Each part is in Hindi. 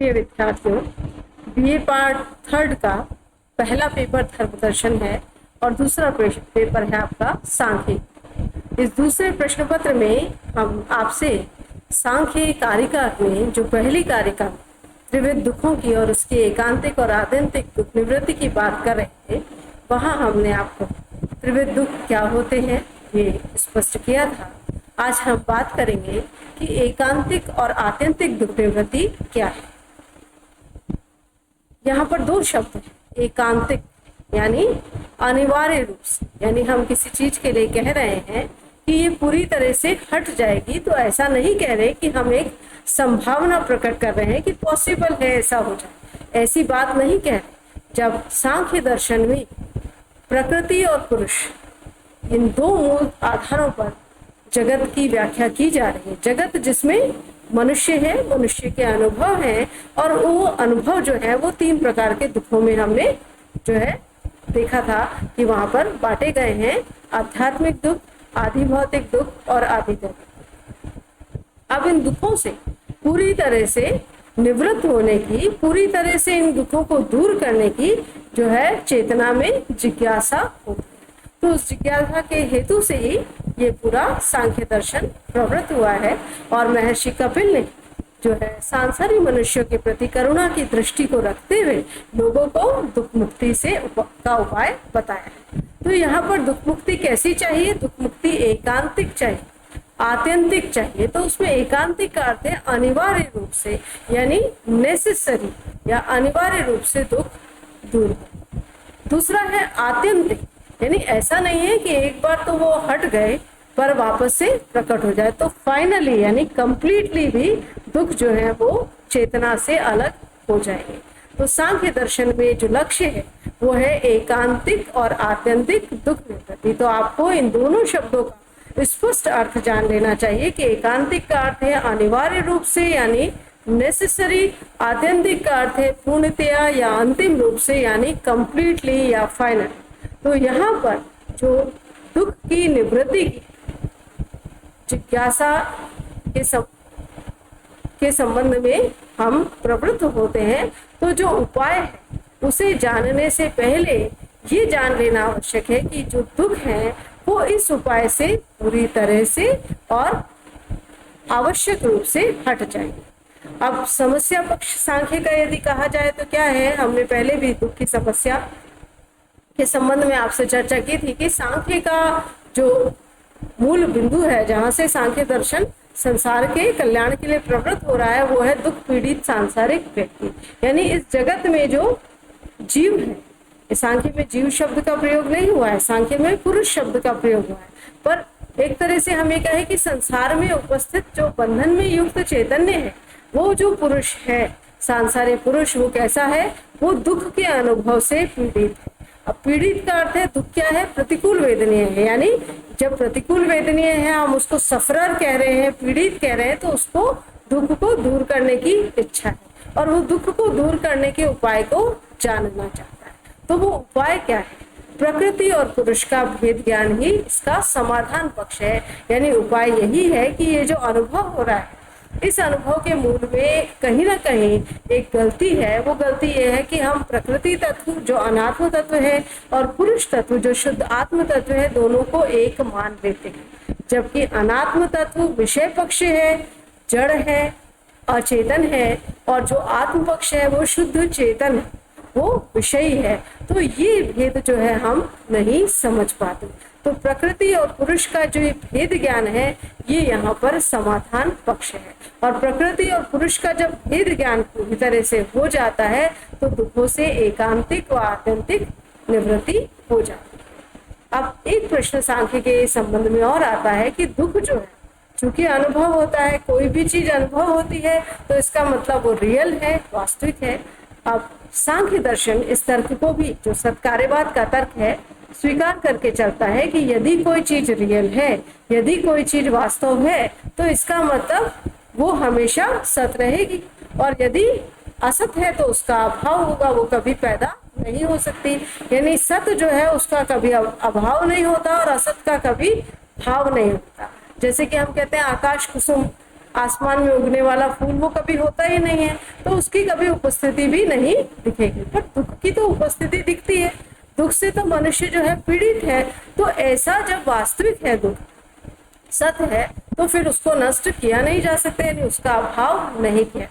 प्रिय विद्यार्थियों, बीए पार्ट थर्ड का पहला पेपर धर्म दर्शन है और दूसरा पेपर है आपका सांख्यिक। इस दूसरे प्रश्न पत्र में हम आपसे सांख्य कारिका में जो पहली कारिका त्रिविध दुखों की और उसके एकांतिक और आत्यंतिक दुख निवृत्ति की बात कर रहे थे, वहां हमने आपको त्रिविध दुख क्या होते हैं ये स्पष्ट किया था। आज हम बात करेंगे कि एकांतिक और आत्यंतिक दुख निवृत्ति क्या है। यहाँ पर दो शब्द हैं, एकांतिक यानी अनिवार्य रूप से, यानी हम किसी चीज के लिए कह रहे हैं कि ये पूरी तरह से हट जाएगी, तो ऐसा नहीं कह रहे कि हम एक संभावना प्रकट कर रहे हैं कि पॉसिबल है ऐसा हो जाए, ऐसी बात नहीं कह रहे। जब सांख्य दर्शन में प्रकृति और पुरुष इन दो मूल आधारों पर जगत की व्याख्या की जा रही है, जगत जिसमें मनुष्य है, मनुष्य के अनुभव हैं, और वो अनुभव जो है वो तीन प्रकार के दुखों में हमने जो है देखा था कि वहां पर बांटे गए हैं, आध्यात्मिक दुख, आदि भौतिक दुख और आदि दैविक। अब इन दुखों से पूरी तरह से निवृत्त होने की, पूरी तरह से इन दुखों को दूर करने की जो है चेतना में जिज्ञासा होती है। तो उस जिज्ञासा के हेतु से ही ये पूरा सांख्य दर्शन प्रवृत्त हुआ है और महर्षि कपिल ने जो है सांसारिक मनुष्यों के प्रति करुणा की दृष्टि को रखते हुए लोगों को दुख मुक्ति से का उपाय बताया है। तो यहाँ पर दुख मुक्ति कैसी चाहिए? दुख मुक्ति एकांतिक चाहिए, आत्यंतिक चाहिए। तो उसमें एकांतिक का अर्थ है अनिवार्य रूप से, यानी नेसेसरी या अनिवार्य रूप से दुख दूर। दूसरा है आत्यंतिक, यानी ऐसा नहीं है कि एक बार तो वो हट गए पर वापस से प्रकट हो जाए, तो फाइनली यानी कंप्लीटली भी दुख जो है वो चेतना से अलग हो जाएंगे। तो सांख्य दर्शन में जो लक्ष्य है वो है एकांतिक और आत्यंतिक दुख निवृत्ति। तो आपको इन दोनों शब्दों का स्पष्ट अर्थ जान लेना चाहिए कि एकांतिक का अर्थ है अनिवार्य रूप से यानी नेसेसरी, आत्यंतिक का अर्थ है पूर्णतया या अंतिम रूप से यानी कंप्लीटली या फाइनल। तो यहाँ पर जो दुख की निवृत्ति की जिज्ञासा के संबंध में हम प्रवृत्त होते हैं, तो जो उपाय है उसे जानने से पहले ये जान लेना आवश्यक है कि जो दुख है वो इस उपाय से पूरी तरह से और आवश्यक रूप से हट जाएंगे। अब समस्या पक्ष सांख्य का यदि कहा जाए तो क्या है? हमने पहले भी दुख की समस्या के संबंध में आपसे चर्चा की थी कि सांख्य का जो मूल बिंदु है, जहां से सांख्य दर्शन संसार के कल्याण के लिए प्रवृत्त हो रहा है, वो है दुख पीड़ित सांसारिक व्यक्ति, यानी इस जगत में जो जीव है। सांख्य में जीव शब्द का प्रयोग नहीं हुआ है, सांख्य में पुरुष शब्द का प्रयोग हुआ है। पर एक तरह से हम ये कहें कि संसार में उपस्थित जो बंधन में युक्त चैतन्य है, वो जो पुरुष है, सांसारिक पुरुष, वो कैसा है? वो दुख के अनुभव से पीड़ित है। अब पीड़ित का अर्थ है, दुख क्या है? प्रतिकूल वेदनीय है, यानी जब प्रतिकूल वेदनीय है हम उसको सफरर कह रहे हैं, पीड़ित कह रहे हैं, तो उसको दुख को दूर करने की इच्छा है और वो दुख को दूर करने के उपाय को जानना चाहता है। तो वो उपाय क्या है? प्रकृति और पुरुष का भेद ज्ञान ही इसका समाधान पक्ष है, यानी उपाय यही है कि ये जो अनुभव हो रहा है, इस अनुभव के मूल में कहीं ना कहीं एक गलती है। वो गलती ये है कि हम प्रकृति तत्व जो अनात्म तत्व है और पुरुष तत्व जो शुद्ध आत्म तत्व है, दोनों को एक मान लेते हैं, जबकि अनात्म तत्व विषय पक्ष है, जड़ है, अचेतन है, और जो आत्म पक्ष है वो शुद्ध चेतन है, वो विषयी है। तो ये भेद जो है हम नहीं समझ पाते। तो प्रकृति और पुरुष का जो ये भेद ज्ञान है ये यहाँ पर समाधान पक्ष है, और प्रकृति और पुरुष का जब भेद ज्ञान पूरी तरह से हो जाता है तो दुखों से एकांतिक व आत्यंतिक निवृत्ति हो जाती है। अब एक प्रश्न सांख्य के संबंध में और आता है कि दुख जो है, चूंकि अनुभव होता है, कोई भी चीज अनुभव होती है तो इसका मतलब वो रियल है, वास्तविक है। अब सांख्य दर्शन इस तर्क को भी, जो सत्कार्यवाद का तर्क है, स्वीकार करके चलता है कि यदि कोई चीज रियल है, यदि कोई चीज वास्तव है, तो इसका मतलब वो हमेशा सत्य रहेगी, और यदि असत है तो उसका अभाव होगा, वो कभी पैदा नहीं हो सकती। यानी सत्य जो है उसका कभी अभाव नहीं होता और असत का कभी भाव नहीं होता। जैसे कि हम कहते हैं आकाश कुसुम, आसमान में उगने वाला फूल वो कभी होता ही नहीं है, तो उसकी कभी उपस्थिति भी नहीं दिखेगी। पर दुख की तो उपस्थिति दिखती है, दुख से तो मनुष्य जो है पीड़ित है। तो ऐसा जब वास्तविक है, दुख सत्य है, तो फिर उसको नष्ट किया नहीं जा सकता, यानी उसका अभाव नहीं किया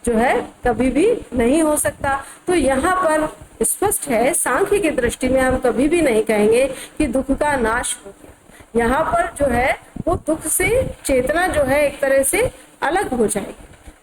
जो है कभी भी नहीं हो सकता। तो यहाँ पर स्पष्ट है, सांख्य की दृष्टि में हम कभी भी नहीं कहेंगे कि दुख का नाश हो गया। यहाँ पर जो है वो दुख से चेतना जो है एक तरह से अलग हो जाएगी,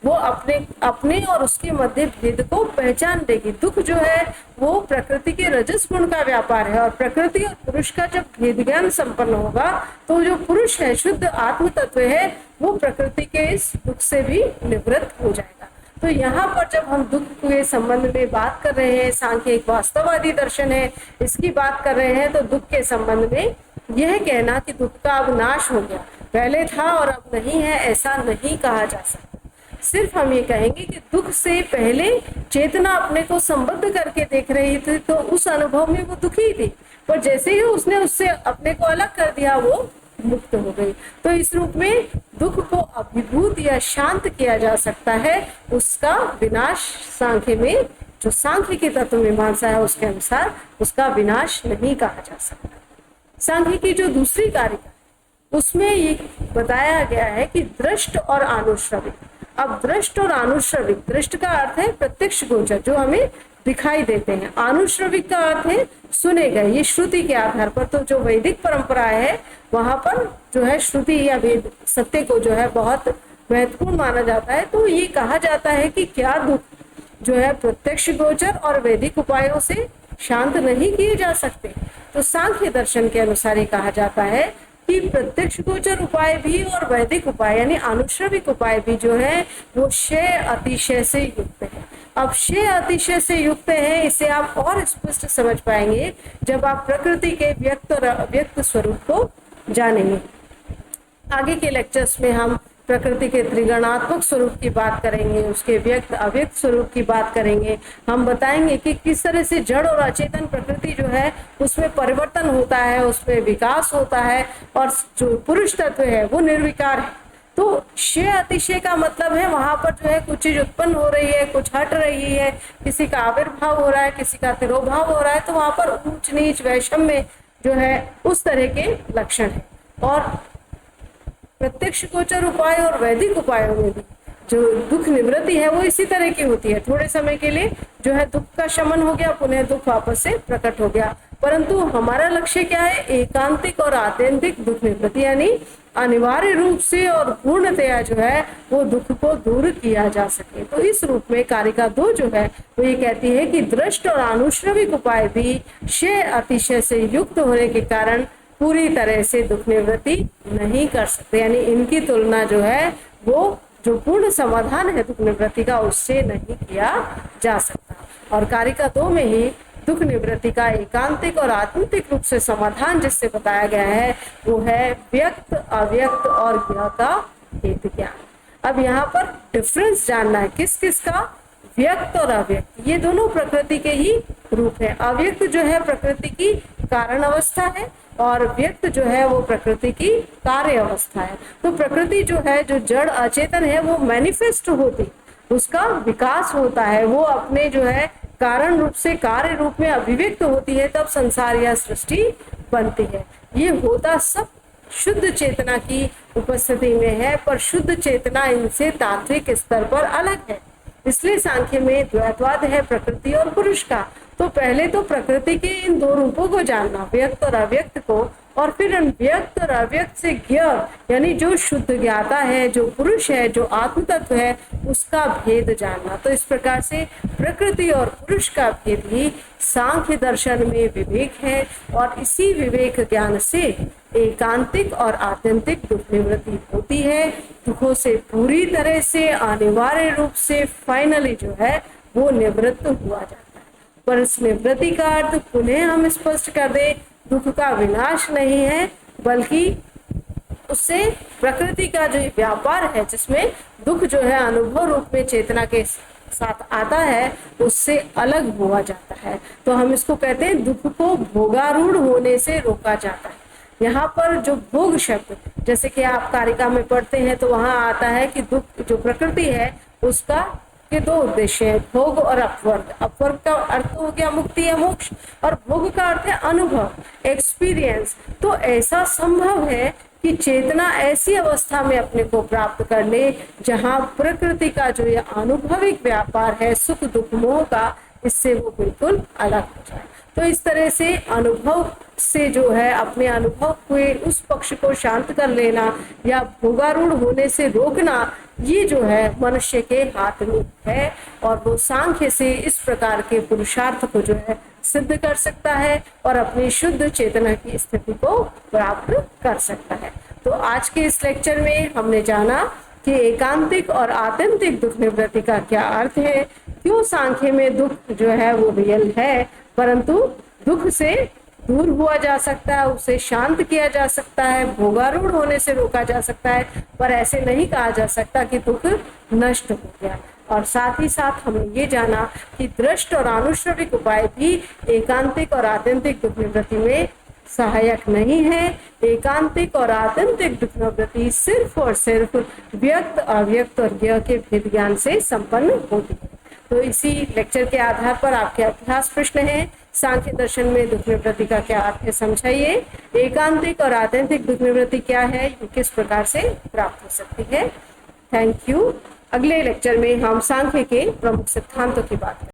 वो अपने और उसके मध्य भेद को पहचान देगी। दुख जो है वो प्रकृति के रजस गुण का व्यापार है, और प्रकृति और पुरुष का जब भेद ज्ञान संपन्न होगा तो जो पुरुष है, शुद्ध आत्म तत्व है, वो प्रकृति के इस दुख से भी निवृत्त हो जाएगा। तो यहाँ पर जब हम दुख के संबंध में बात कर रहे हैं, सांख्य एक वास्तववादी दर्शन है, इसकी बात कर रहे हैं, तो दुख के संबंध में यह कहना कि दुख का अब नाश हो गया, पहले था और अब नहीं है, ऐसा नहीं कहा जा सकता। सिर्फ हम ये कहेंगे कि दुख से पहले चेतना अपने को संबद्ध करके देख रही थी, तो उस अनुभव में वो दुखी थी, पर जैसे ही उसने उससे अपने को अलग कर दिया वो मुक्त हो गई। तो इस रूप में दुख को अभिभूत या शांत किया जा सकता है, उसका विनाश सांख्य में, जो सांख्य की तत्व मीमांसा है उसके अनुसार उसका विनाश नहीं कहा जा सकता। सांख्य की जो दूसरी कारिका उसमें ये बताया गया है कि दृष्ट और अनुश्रविक। अब दृष्ट और अनुश्रविक, दृष्ट का अर्थ है प्रत्यक्ष गोचर जो हमें दिखाई देते हैं, अनुश्रविक का अर्थ है सुने गए, ये श्रुति के आधार पर। तो जो वैदिक परंपरा है वहां पर जो है श्रुति या वेद सत्य को जो है बहुत महत्वपूर्ण माना जाता है। तो ये कहा जाता है कि क्या दुख जो है प्रत्यक्ष गोचर और वैदिक उपायों से शांत नहीं किए जा सकते? तो सांख्य दर्शन के अनुसार ये कहा जाता है कि प्रत्यक्ष गोचर उपाय भी और वैदिक उपाय यानी अनुश्रविक उपाय भी जो है वो क्षय अतिशय से युक्त है। अब क्षय अतिशय से युक्त है, इसे आप और स्पष्ट समझ पाएंगे जब आप प्रकृति के व्यक्त और अव्यक्त स्वरूप को जानेंगे। आगे के लेक्चर्स में हम प्रकृति के त्रिगुणात्मक स्वरूप की बात करेंगे, उसके व्यक्त अव्यक्त स्वरूप की बात करेंगे। हम बताएंगे कि किस तरह से जड़ और अचेतन प्रकृति जो है उसमें परिवर्तन होता है, उसमें विकास होता है, और जो पुरुष तत्व है वो निर्विकार है। तो क्षय अतिशय का मतलब है वहां पर जो है कुछ चीज उत्पन्न हो रही है, कुछ हट रही है, किसी का आविर्भाव हो रहा है, किसी का तिरोभाव हो रहा है, तो वहां पर ऊंच नीच वैषम्य जो है उस तरह के लक्षण है। और प्रत्यक्ष गोचर उपाय और वैदिक उपायों में भी जो दुख निवृत्ति है वो इसी तरह की होती है। थोड़े समय के लिए जो है दुख का शमन हो गया, पुनः दुख वापस से प्रकट हो गया, परंतु हमारा लक्ष्य क्या है? एकांतिक और आत्यंतिक दुख निवृत्ति, यानी अनिवार्य रूप से और पूर्णतया जो है वो दुख को दूर किया जा सके। तो इस रूप में कारिका 2 जो है वो ये कहती है कि दृष्ट और अनुश्रविक उपाय भी क्षय अतिशय से युक्त होने के कारण पूरी तरह से दुख निवृत्ति नहीं कर सकते, यानी इनकी तुलना जो है वो जो पूर्ण समाधान है दुख निवृत्ति का उससे नहीं किया जा सकता। और कारिका 2 में ही दुख निवृत्ति का एकांतिक और आत्यंतिक रूप से समाधान जिससे बताया गया है वो है व्यक्त अव्यक्त और ज्ञ का भेद ज्ञान। अब यहाँ पर डिफरेंस जानना है किस किस का? व्यक्त और अव्यक्त, ये दोनों प्रकृति के ही रूप है। अव्यक्त जो है प्रकृति की कारण अवस्था है और व्यक्त जो है वो प्रकृति की कार्य अवस्था है। तो प्रकृति जो है जो जड़ अचेतन है वो मैनिफेस्ट होती, उसका विकास होता है, वो अपने जो है कारण रूप से कार्य रूप में अभिव्यक्त होती है, तब संसार या सृष्टि बनती है। ये होता सब शुद्ध चेतना की उपस्थिति में है, पर शुद्ध चेतना इनसे तात्विक स्तर पर अलग है। इसलिए सांख्य में द्वैतवाद है प्रकृति और पुरुष का। तो पहले तो प्रकृति के इन 2 रूपों को जानना, व्यक्त और अव्यक्त को, और फिर व्यक्त और अव्यक्त से ज्ञ यानी जो शुद्ध ज्ञाता है, जो पुरुष है, जो आत्म तत्व है, उसका भेद जानना। तो इस प्रकार से प्रकृति और पुरुष का भेद ही सांख्य दर्शन में विवेक है, और इसी विवेक ज्ञान से एकांतिक और आत्यंतिक दुख निवृत्ति होती है। दुखों से पूरी तरह से अनिवार्य रूप से फाइनली जो है वो निवृत्त हुआ जाता है। पर इस निवृत्ति का अर्थ पुनः हम स्पष्ट कर दें, दुख का विनाश नहीं है, बल्कि उससे प्रकृति का जो व्यापार है जिसमें दुख जो है अनुभव रूप में चेतना के साथ आता है उससे अलग हुआ जाता है। तो हम इसको कहते हैं दुख को भोगारूढ़ होने से रोका जाता है। यहाँ पर जो भोग शब्द, जैसे कि आप कारिका में पढ़ते हैं तो वहां आता है कि दुख जो प्रकृति है उसका के दो उद्देश्य है, भोग और अपवर्ग। अपवर्ग का अर्थ हो गया मुक्ति या मोक्ष, और भोग का अर्थ है अनुभव, एक्सपीरियंस। तो ऐसा संभव है कि चेतना ऐसी अवस्था में अपने को प्राप्त कर ले जहां प्रकृति का जो ये अनुभविक व्यापार है सुख दुख मोह का, इससे वो बिल्कुल अलग हो जाए। तो इस तरह से अनुभव से जो है अपने अनुभव हुए उस पक्ष को शांत कर लेना या भोगारूढ़ होने से रोकना, ये जो है मनुष्य के हाथ में है, और वो सांख्य से इस प्रकार के पुरुषार्थ को जो है सिद्ध कर सकता है और अपनी शुद्ध चेतना की स्थिति को प्राप्त कर सकता है। तो आज के इस लेक्चर में हमने जाना कि एकांतिक और आत्यंतिक दुख निवृत्ति का क्या अर्थ है, क्यों सांख्य में दुख जो है वो रियल है, परंतु दुख से दूर हुआ जा सकता है, उसे शांत किया जा सकता है, भोगारूढ़ होने से रोका जा सकता है, पर ऐसे नहीं कहा जा सकता कि दुख नष्ट हो गया। और साथ ही साथ हमने ये जाना कि दृष्ट और अनुश्रविक उपाय भी एकांतिक और आत्यंतिक दुख निवृत्ति में सहायक नहीं है। एकांतिक और आत्यंतिक दुख निवृत्ति सिर्फ और सिर्फ व्यक्त अव्यक्त और ज्ञ के भेद ज्ञान से संपन्न होती है। तो इसी लेक्चर के आधार पर आपके अभ्यास प्रश्न है, सांख्य दर्शन में दुख निवृत्ति का क्या अर्थ है समझाइए, एकांतिक और आत्यंतिक दुख निवृत्ति क्या है, ये किस प्रकार से प्राप्त हो सकती है। Thank you. अगले लेक्चर में हम सांख्य के प्रमुख सिद्धांतों की बात करेंगे।